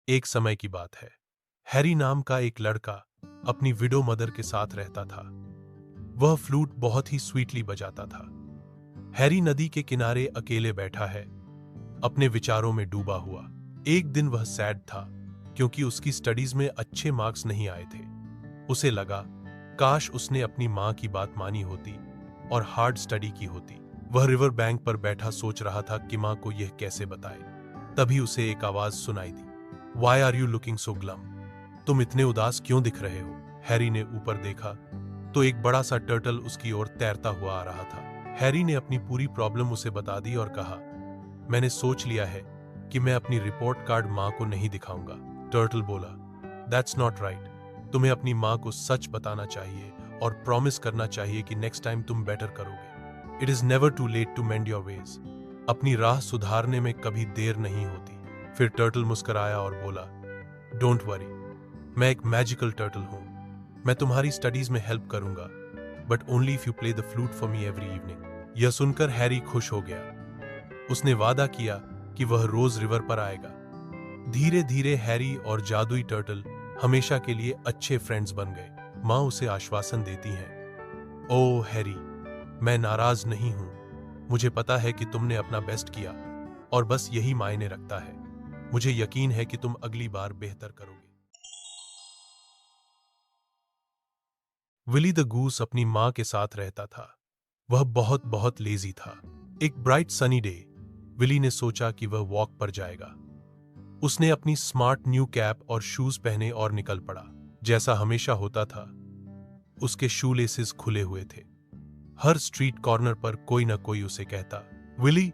एक समय की बात है। हैरी नाम का एक लड़का अपनी विडो मदर के साथ रहता था। वह फ्लूट बहुत ही स्वीटली बजाता था। हैरी नदी के किनारे अकेले बैठा है, अपने विचारों में डूबा हुआ। एक दिन वह सैड था क्योंकि उसकी स्टडीज में अच्छे मार्क्स नहीं आए थे। उसे लगा काश उसने अपनी माँ की बात मानी होती और हार्ड स्टडी की होती। वह रिवर बैंक पर बैठा सोच रहा था कि माँ को यह कैसे बताए। तभी उसे एक आवाज सुनाई दी, why are you looking so glum? तुम इतने उदास क्यों दिख रहे हो? हैरी ने ऊपर देखा तो एक बड़ा सा टर्टल उसकी ओर तैरता हुआ आ रहा था। हैरी ने अपनी पूरी प्रॉब्लम उसे बता दी और कहा, मैंने सोच लिया है कि मैं अपनी रिपोर्ट कार्ड माँ को नहीं दिखाऊंगा। टर्टल बोला, दैट्स नॉट राइट। तुम्हें अपनी माँ को सच बताना चाहिए और प्रॉमिस करना चाहिए कि नेक्स्ट टाइम तुम बेटर करोगे। It is never too late to mend your ways. अपनी राह सुधारने में कभी देर नहीं होती। फिर टर्टल मुस्कुराया और बोला, डोंट वरी, मैं एक मैजिकल टर्टल हूं। मैं तुम्हारी स्टडीज में हेल्प करूंगा, but only if you play the flute for me every evening. यह सुनकर हैरी खुश हो गया। उसने वादा किया कि वह रोज रिवर पर आएगा। धीरे धीरे हैरी और जादुई टर्टल हमेशा के लिए अच्छे फ्रेंड्स बन गए। माँ उसे आश्वासन देती हैं, ओ हैरी, मैं नाराज नहीं हूं। मुझे पता है कि तुमने अपना बेस्ट किया और बस यही मायने रखता है। मुझे यकीन है कि तुम अगली बार बेहतर करोगे। विली द गूस अपनी माँ के साथ रहता था। वह बहुत बहुत लेजी था। एक ब्राइट सनी डे विली ने सोचा कि वह वॉक पर जाएगा। उसने अपनी स्मार्ट न्यू कैप और शूज पहने और निकल पड़ा। जैसा हमेशा होता था, उसके शू लेसेस खुले हुए थे। हर स्ट्रीट कॉर्नर पर कोई ना कोई उसे कहता, Willy,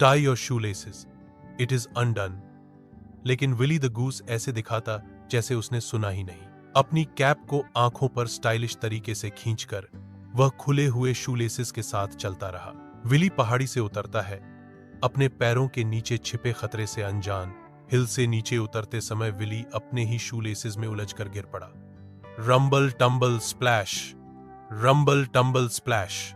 tie your shoe laces, it is undone. लेकिन विली द गूस ऐसे दिखाता जैसे उसने सुना ही नहीं। अपनी कैप को आंखों पर स्टाइलिश तरीके से खींचकर वह खुले हुए शूलेसेस के साथ चलता रहा। विली पहाड़ी से उतरता है, अपने पैरों के नीचे छिपे खतरे से अनजान। हिल से नीचे उतरते समय विली अपने ही शूलेसेस में उलझकर गिर पड़ा। Rumble tumble splash, rumble tumble splash.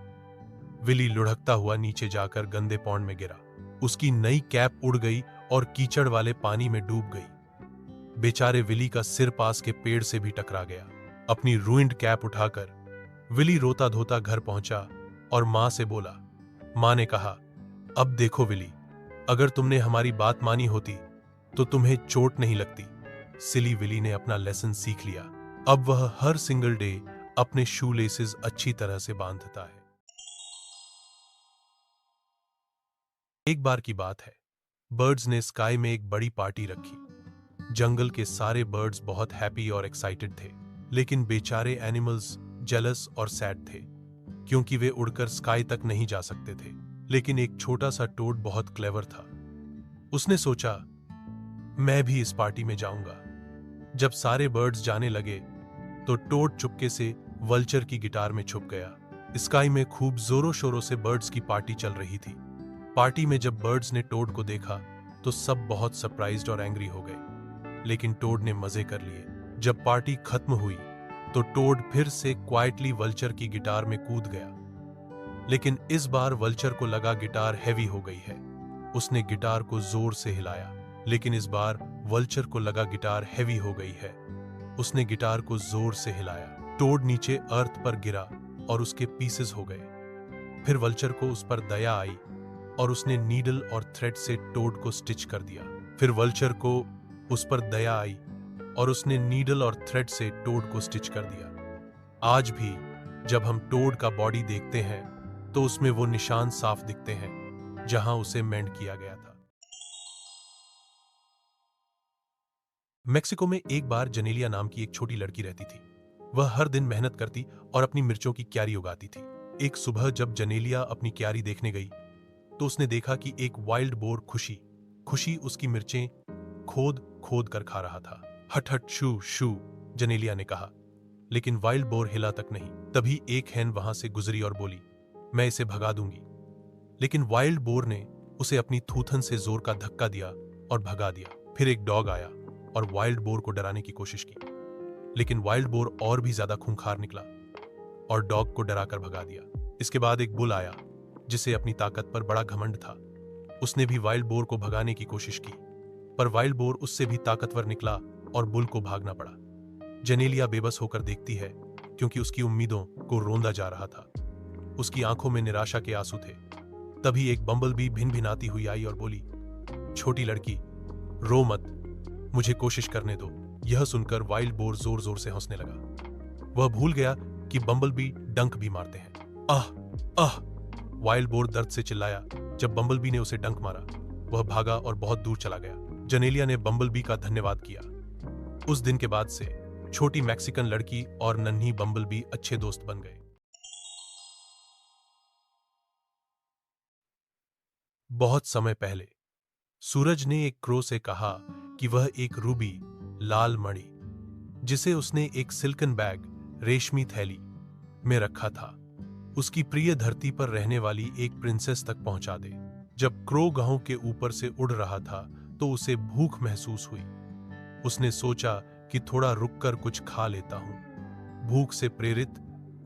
Willy लुढ़कता हुआ नीचे जाकर गंदे पॉन्ड में गिरा। उसकी नई कैप उड़ गई और कीचड़ वाले पानी में डूब गई। बेचारे विली का सिर पास के पेड़ से भी टकरा गया। अपनी रूइंड कैप उठाकर विली रोता धोता घर पहुंचा और मां से बोला। मां ने कहा, अब देखो विली, अगर तुमने हमारी बात मानी होती तो तुम्हें चोट नहीं लगती। सिली विली ने अपना लेसन सीख लिया। अब वह हर सिंगल डे अपने शू लेसेस अच्छी तरह से बांधता है। एक बार की बात है, बर्ड्स ने स्काई में एक बड़ी पार्टी रखी। जंगल के सारे बर्ड्स बहुत हैप्पी और एक्साइटेड थे, लेकिन बेचारे एनिमल्स जेलस और सैड थे क्योंकि वे उड़कर स्काई तक नहीं जा सकते थे। लेकिन एक छोटा सा टोड बहुत क्लेवर था। उसने सोचा, मैं भी इस पार्टी में जाऊंगा। जब सारे बर्ड्स जाने लगे तो टोड चुपके से वल्चर की गिटार में छुप गया। स्काई में खूब जोरों शोरों से बर्ड्स की पार्टी चल रही थी। पार्टी में जब बर्ड्स ने टोड को देखा तो सब बहुत सरप्राइज्ड और एंग्री हो गए, लेकिन टोड ने मजे कर लिए। जब पार्टी खत्म हुई तो टोड फिर से क्वाइटली वल्चर की गिटार में कूद गया, लेकिन इस बार वल्चर को लगा गिटार हैवी हो गई है। उसने गिटार को जोर से हिलाया, लेकिन इस बार वल्चर को लगा गिटार हैवी हो गई है। उसने गिटार को जोर से हिलाया। टोड नीचे अर्थ पर गिरा और उसके पीसेस हो गए। फिर वल्चर को उस पर दया आई और उसने नीडल और थ्रेड से टोड को स्टिच कर दिया। फिर वल्चर को उस पर दया आई और उसने नीडल और थ्रेड से टोड को स्टिच कर दिया। आज भी जब हम टोड का बॉडी देखते हैं तो उसमें वो निशान साफ दिखते हैं जहां उसे मेंड किया गया था। मेक्सिको में एक बार जनेलिया नाम की एक छोटी लड़की रहती थी। वह हर दिन मेहनत करती और अपनी मिर्चों की क्यारी उगाती थी। एक सुबह जब जनेलिया अपनी क्यारी देखने गई तो उसने देखा कि एक वाइल्ड बोर खुशी खुशी उसकी मिर्चें खोद खोद कर खा रहा था। हट हट शू शू, जनेलिया ने कहा, लेकिन वाइल्ड बोर हिला तक नहीं। तभी एक हैन वहां से गुजरी और बोली, मैं इसे भगा दूंगी। लेकिन वाइल्ड बोर ने उसे अपनी थूथन से जोर का धक्का दिया और भगा दिया। फिर एक डॉग आया और वाइल्ड बोर को डराने की कोशिश की, लेकिन वाइल्ड बोर और भी ज्यादा खूंखार निकला और डॉग को डराकर भगा दिया। इसके बाद एक बुल आया जिसे अपनी ताकत पर बड़ा घमंड था। उसने भी वाइल्ड बोर को भगाने की कोशिश की, पर वाइल्ड बोर उससे भी ताकतवर निकला और बुल को भागना पड़ा। जेनेलिया बेबस होकर देखती है क्योंकि उसकी उम्मीदों को रोंदा जा रहा था। उसकी आंखों में निराशा के आंसू थे। तभी एक बम्बलबी भिनभिनाती हुई आई और बोली, छोटी लड़की, रो मत, मुझे कोशिश करने दो। यह सुनकर वाइल्ड बोर जोर जोर से हंसने लगा। वह भूल गया कि बम्बलबी डंक भी मारते हैं। आह आह! वाइल्ड बोर दर्द से चिल्लाया। जब बम्बलबी ने उसे डंक मारा, वह भागा और बहुत दूर चला गया। जेनेलिया ने बम्बलबी का धन्यवाद किया। उस दिन के बाद से छोटी मैक्सिकन लड़की और नन्ही बम्बलबी अच्छे दोस्त बन गए। बहुत समय पहले सूरज ने एक क्रो से कहा कि वह एक रूबी लाल मणि, जिसे उसने एक सिल्कन बैग रेशमी थैली में रखा था, उसकी प्रिय धरती पर रहने वाली एक प्रिंसेस तक पहुंचा दे। जब क्रो गांव के ऊपर से उड़ रहा था तो उसे भूख महसूस हुई। उसने सोचा कि थोड़ा रुककर कुछ खा लेता हूं। भूख से प्रेरित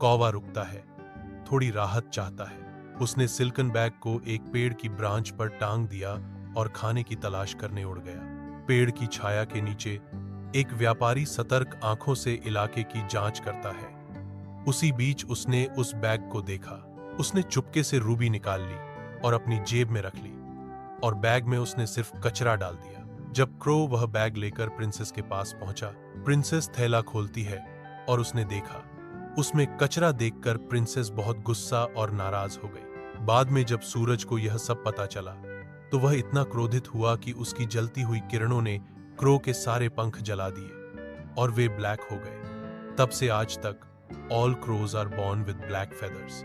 कौवा रुकता है, थोड़ी राहत चाहता है। उसने सिल्कन बैग को एक पेड़ की ब्रांच पर टांग दिया और खाने की तलाश करने उड़ गया। पेड़ की छाया के नीचे एक व्यापारी सतर्क आंखों से इलाके की जांच करता है। उसी बीच उसने उस बैग को देखा। उसने चुपके से रूबी निकाल ली और अपनी जेब में रख ली, और बैग में उसने सिर्फ कचरा डाल दिया। जब क्रो वह बैग लेकर प्रिंसेस के पास पहुंचा, प्रिंसेस थैला खोलती है और उसने देखा। उसमें कचरा देखकर प्रिंसेस बहुत गुस्सा और नाराज हो गई। बाद में जब सूरज को यह सब पता चला तो वह इतना क्रोधित हुआ कि उसकी जलती हुई किरणों ने क्रो के सारे पंख जला दिए और वे ब्लैक हो गए। तब से आज तक all crows are born with black feathers.